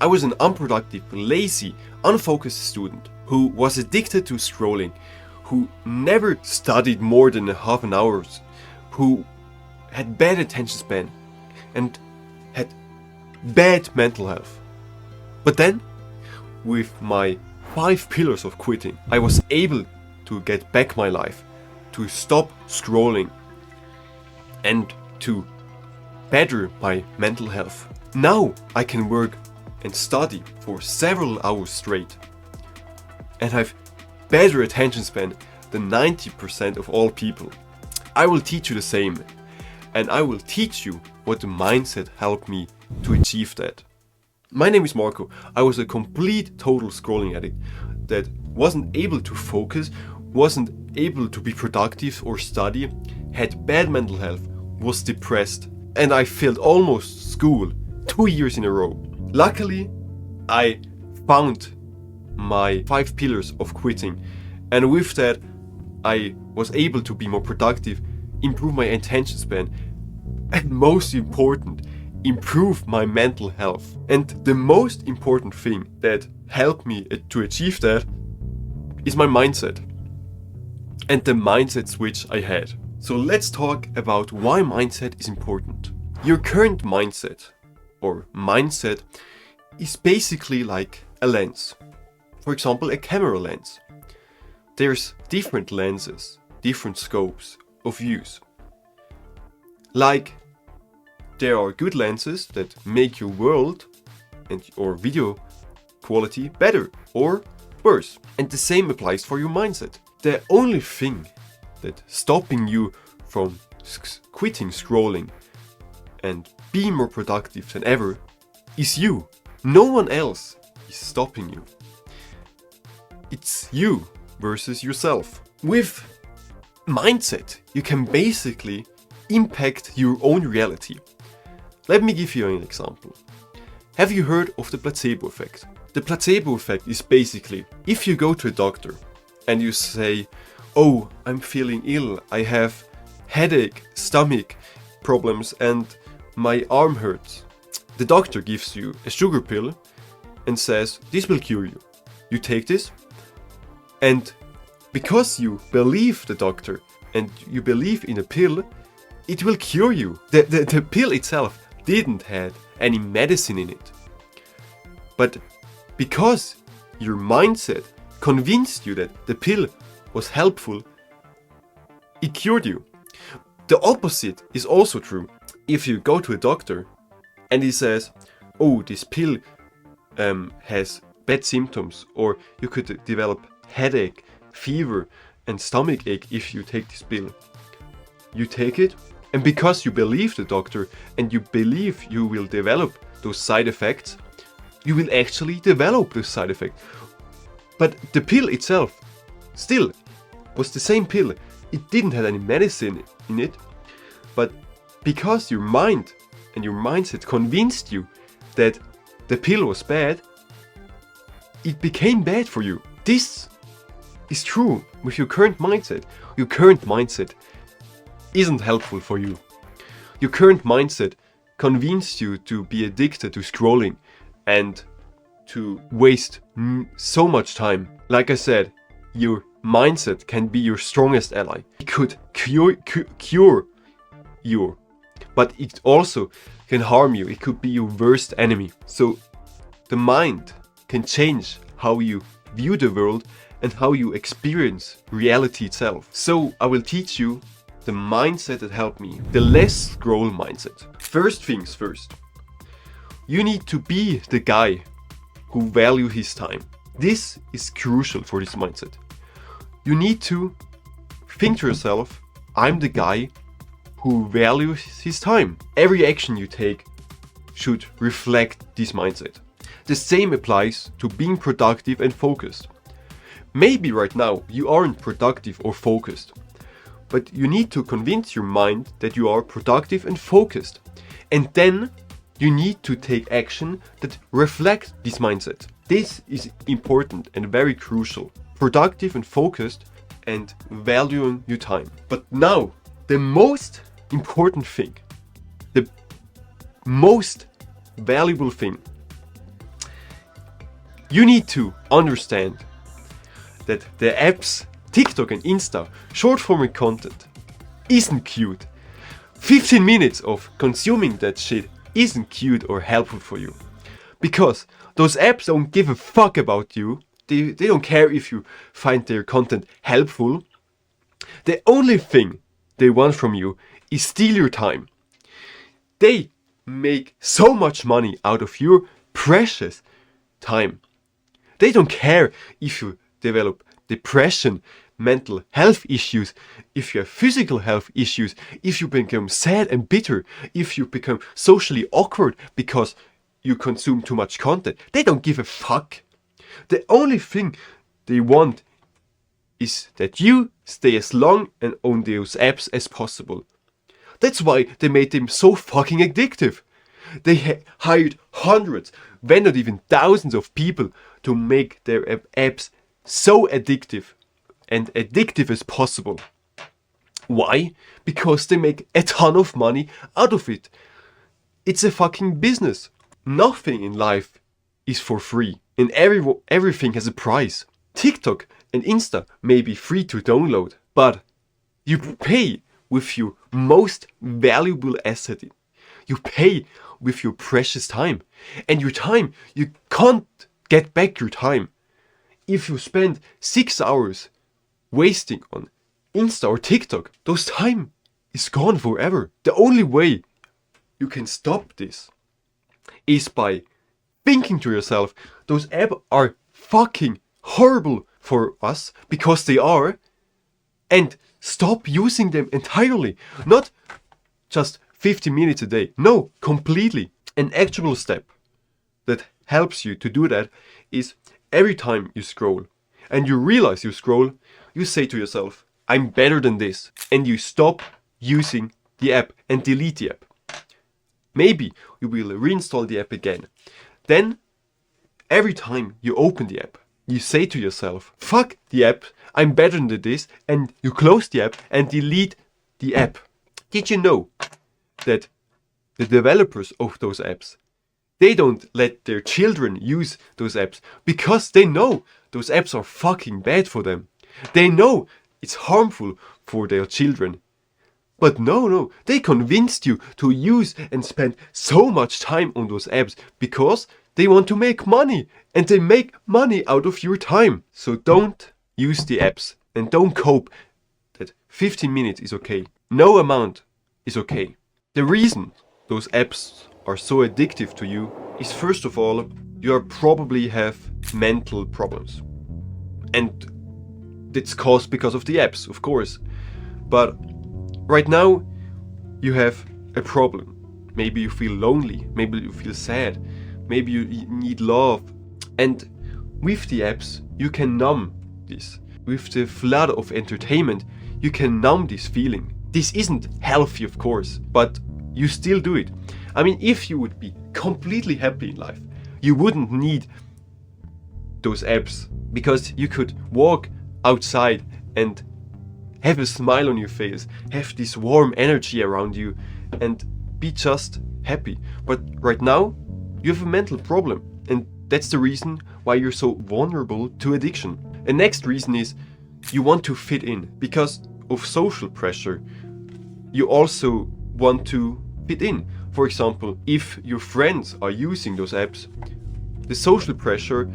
I was an unproductive, lazy, unfocused student who was addicted to scrolling, who never studied more than half an hour, who had bad attention span and had bad mental health. But then, with my 5 pillars of quitting, I was able to get back my life, to stop scrolling and to better my mental health. Now I can work and study for several hours straight and have better attention span than 90% of all people. I will teach you the same, and I will teach you what the mindset helped me to achieve that. My name is Marco. I was a complete total scrolling addict that wasn't able to focus, wasn't able to be productive or study, had bad mental health, was depressed, and I failed almost school 2 years in a row. Luckily, I found my 5 pillars of quitting, and with that I was able to be more productive, improve my attention span, and most important, improve my mental health. And the most important thing that helped me to achieve that is my mindset and the mindset switch I had. So let's talk about why mindset is important. Your current mindset or mindset is basically like a lens. For example, a camera lens. There's different lenses, different scopes of views. Like there are good lenses that make your world and or video quality better or worse. And the same applies for your mindset. The only thing that stopping you from quitting scrolling and being more productive than ever is you. No one else is stopping you. It's you versus yourself. With mindset, you can basically impact your own reality. Let me give you an example. Have you heard of the placebo effect? The placebo effect is basically, if you go to a doctor and you say, oh, I'm feeling ill, I have headache, stomach problems and my arm hurts. The doctor gives you a sugar pill and says, this will cure you. You take this, and because you believe the doctor and you believe in a pill, it will cure you. The pill itself didn't have any medicine in it. But because your mindset convinced you that the pill was helpful, it cured you. The opposite is also true. If you go to a doctor and he says, oh, this pill has bad symptoms, or you could develop headache, fever and stomach ache if you take this pill. You take it, and because you believe the doctor and you believe you will develop those side effects, you will actually develop those side effects. But the pill itself still was the same pill. It didn't have any medicine in it, but because your mind and your mindset convinced you that the pill was bad, it became bad for you. This is true with your current mindset. Your current mindset isn't helpful for you. Your current mindset convinced you to be addicted to scrolling and to waste so much time. Like I said, your mindset can be your strongest ally. It could cure you, but it also can harm you. It could be your worst enemy. So the mind can change how you view the world and how you experience reality itself. So I will teach you the mindset that helped me, the Lessscroll mindset. First things first, you need to be the guy who values his time. This is crucial for this mindset. You need to think to yourself, I'm the guy who values his time. Every action you take should reflect this mindset. The same applies to being productive and focused. Maybe right now you aren't productive or focused, but you need to convince your mind that you are productive and focused. And then you need to take action that reflects this mindset. This is important and very crucial. Productive and focused and valuing your time. But now, the most important thing, the most valuable thing You need to understand that the apps TikTok and Insta, short form content, isn't cute. 15 minutes of consuming that shit isn't cute or helpful for you. Because those apps don't give a fuck about you. They don't care if you find their content helpful. The only thing they want from you is steal your time. They make so much money out of your precious time. They don't care if you develop depression, mental health issues, if you have physical health issues, if you become sad and bitter, if you become socially awkward because you consume too much content. They don't give a fuck. The only thing they want is that you stay as long and on those apps as possible. That's why they made them so fucking addictive. They hired hundreds, when not even thousands of people to make their apps so addictive and addictive as possible. Why? Because they make a ton of money out of it. It's a fucking business. Nothing in life is for free, and everything has a price. TikTok and Insta may be free to download, but you pay with your most valuable asset. You pay with your precious time. And your time, you can't get back your time. If you spend 6 hours wasting on Insta or TikTok, those time is gone forever. The only way you can stop this is by thinking to yourself, those apps are fucking horrible for us, because they are, and stop using them entirely. Not just 50 minutes a day. No, completely. An actual step that helps you to do that is every time you scroll and you realize you scroll, you say to yourself, I'm better than this. And you stop using the app and delete the app. Maybe you will reinstall the app again. Then, every time you open the app, you say to yourself, fuck the app, I'm better than this, and you close the app and delete the app. Did you know that the developers of those apps, they don't let their children use those apps because they know those apps are fucking bad for them. They know it's harmful for their children. But no, they convinced you to use and spend so much time on those apps because they want to make money, and they make money out of your time. So don't use the apps and don't cope that 15 minutes is okay. No amount is okay. The reason those apps are so addictive to you is, first of all, you probably have mental problems. And it's caused because of the apps, of course. But right now, you have a problem. Maybe you feel lonely, maybe you feel sad, maybe you need love. And with the apps, you can numb this. With the flood of entertainment, you can numb this feeling. This isn't healthy, of course, but you still do it. I mean, if you would be completely happy in life, you wouldn't need those apps, because you could walk outside and have a smile on your face, have this warm energy around you, and be just happy. But right now, you have a mental problem, and that's the reason why you're so vulnerable to addiction. The next reason is you want to fit in. Because of social pressure, you also want to fit in. For example, if your friends are using those apps, the social pressure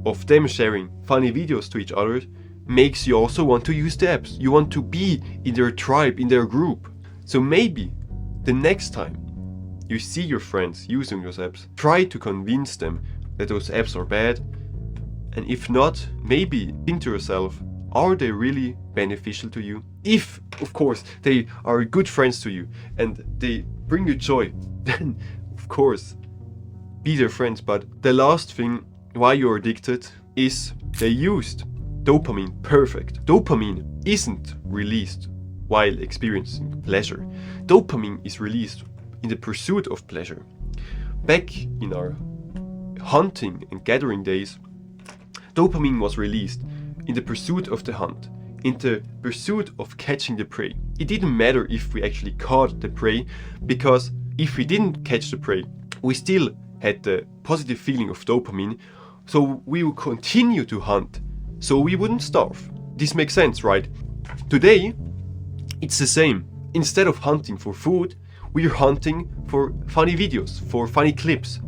of them sharing funny videos to each other makes you also want to use the apps. You want to be in their tribe, in their group. So maybe the next time you see your friends using those apps, try to convince them that those apps are bad. And if not, maybe think to yourself, are they really beneficial to you? If, of course, they are good friends to you and they bring you joy, then, of course, be their friends. But the last thing why you're addicted is they used dopamine perfect. Dopamine isn't released while experiencing pleasure. Dopamine is released in the pursuit of pleasure. Back in our hunting and gathering days, dopamine was released in the pursuit of the hunt, in the pursuit of catching the prey. It didn't matter if we actually caught the prey, because if we didn't catch the prey, we still had the positive feeling of dopamine, So we will continue to hunt, so we wouldn't starve. This makes sense, right? Today, it's the same. Instead of hunting for food, we're hunting for funny videos, for funny clips.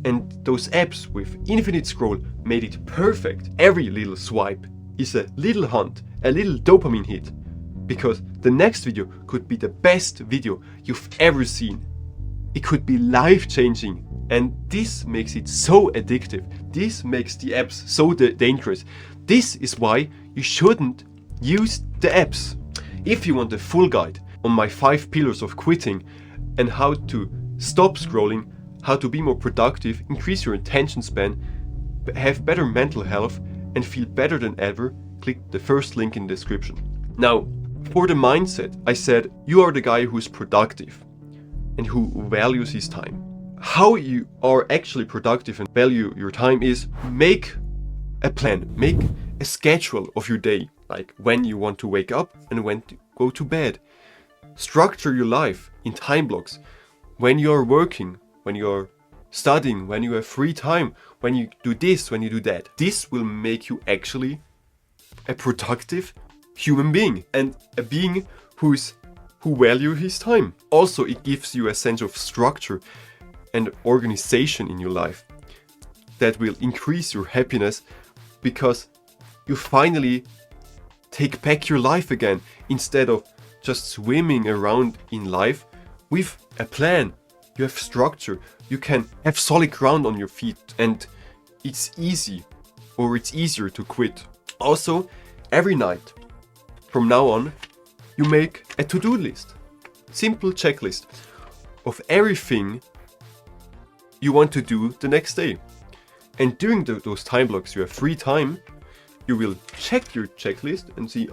And those apps with infinite scroll made it perfect. Every little swipe is a little hunt, a little dopamine hit. Because the next video could be the best video you've ever seen. It could be life-changing. And this makes it so addictive. This makes the apps so dangerous. This is why you shouldn't use the apps. If you want a full guide on my 5 pillars of quitting and how to stop scrolling, how to be more productive, increase your attention span, have better mental health, and feel better than ever, click the first link in the description. Now, for the mindset, I said you are the guy who's productive and who values his time. How you are actually productive and value your time is make a plan, make a schedule of your day, like when you want to wake up and when to go to bed. Structure your life in time blocks. When you are working, when you are studying, when you have free time, when you do this, when you do that. This will make you actually a productive human being and a being who value his time. Also, it gives you a sense of structure and organization in your life that will increase your happiness because you finally take back your life again instead of just swimming around in life with a plan. You have structure, you can have solid ground on your feet, and it's easy or it's easier to quit. Also, every night from now on, you make a to-do list, simple checklist of everything you want to do the next day. And during those time blocks you have free time, you will check your checklist and see,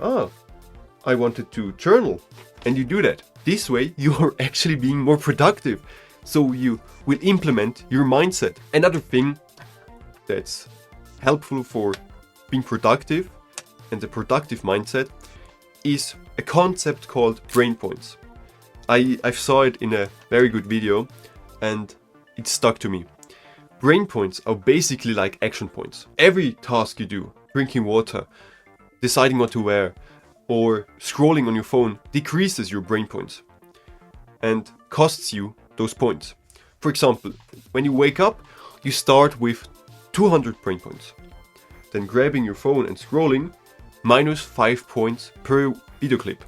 I wanted to journal, and you do that. This way you are actually being more productive, so you will implement your mindset. Another thing that's helpful for being productive and the productive mindset is a concept called brain points. I saw it in a very good video and it stuck to me. Brain points are basically like action points. Every task you do, drinking water, deciding what to wear, or scrolling on your phone, decreases your brain points and costs you those points. For example, when you wake up, you start with 200 brain points. Then grabbing your phone and scrolling, minus 5 points per video clip.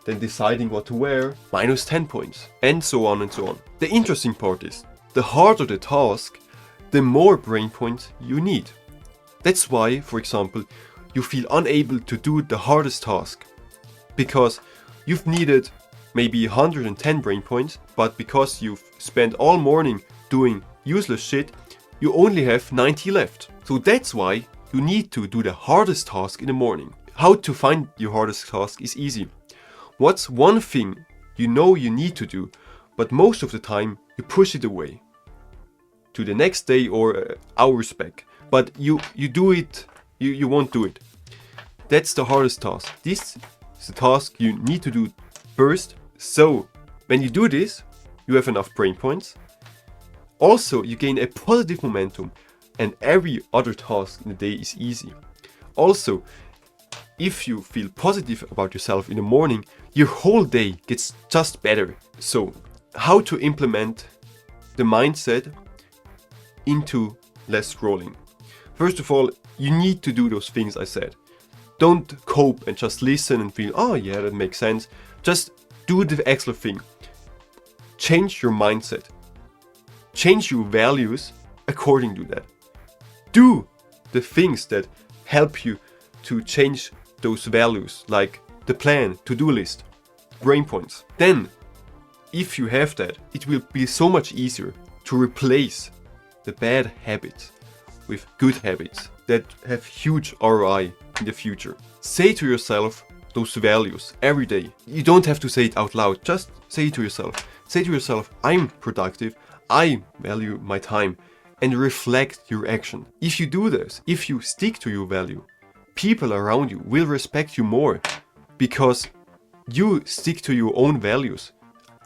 Then deciding what to wear, minus 10 points, and so on and so on. The interesting part is, the harder the task, the more brain points you need. That's why, for example, you feel unable to do the hardest task, because you've needed maybe 110 brain points, but because you've spent all morning doing useless shit, you only have 90 left. So that's why you need to do the hardest task in the morning. How to find your hardest task is easy. What's one thing you know you need to do, but most of the time you push it away to the next day or hours back, but you do it, you won't do it. That's the hardest task. This is the task you need to do first. So when you do this, you have enough brain points. Also, you gain a positive momentum and every other task in the day is easy. Also, if you feel positive about yourself in the morning, your whole day gets just better. So, how to implement the mindset into less scrolling? First of all, you need to do those things I said. Don't cope and just listen and feel, oh yeah, that makes sense. Just do the actual thing. Change your mindset. Change your values according to that. Do the things that help you to change those values, like the plan, to-do list, brain points. Then, if you have that, it will be so much easier to replace the bad habits with good habits that have huge ROI in the future. Say to yourself those values every day. You don't have to say it out loud, just say it to yourself. Say to yourself, I'm productive, I value my time, and reflect your action. If you do this, if you stick to your value, people around you will respect you more because you stick to your own values,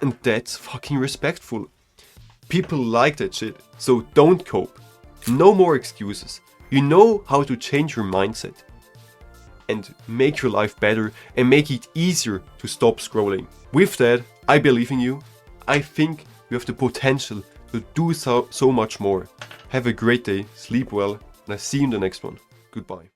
and that's fucking respectful. People like that shit, so don't cope. No more excuses. You know how to change your mindset and make your life better and make it easier to stop scrolling. With that, I believe in you. I think you have the potential to do so much more. Have a great day, sleep well, and I'll see you in the next one. Goodbye.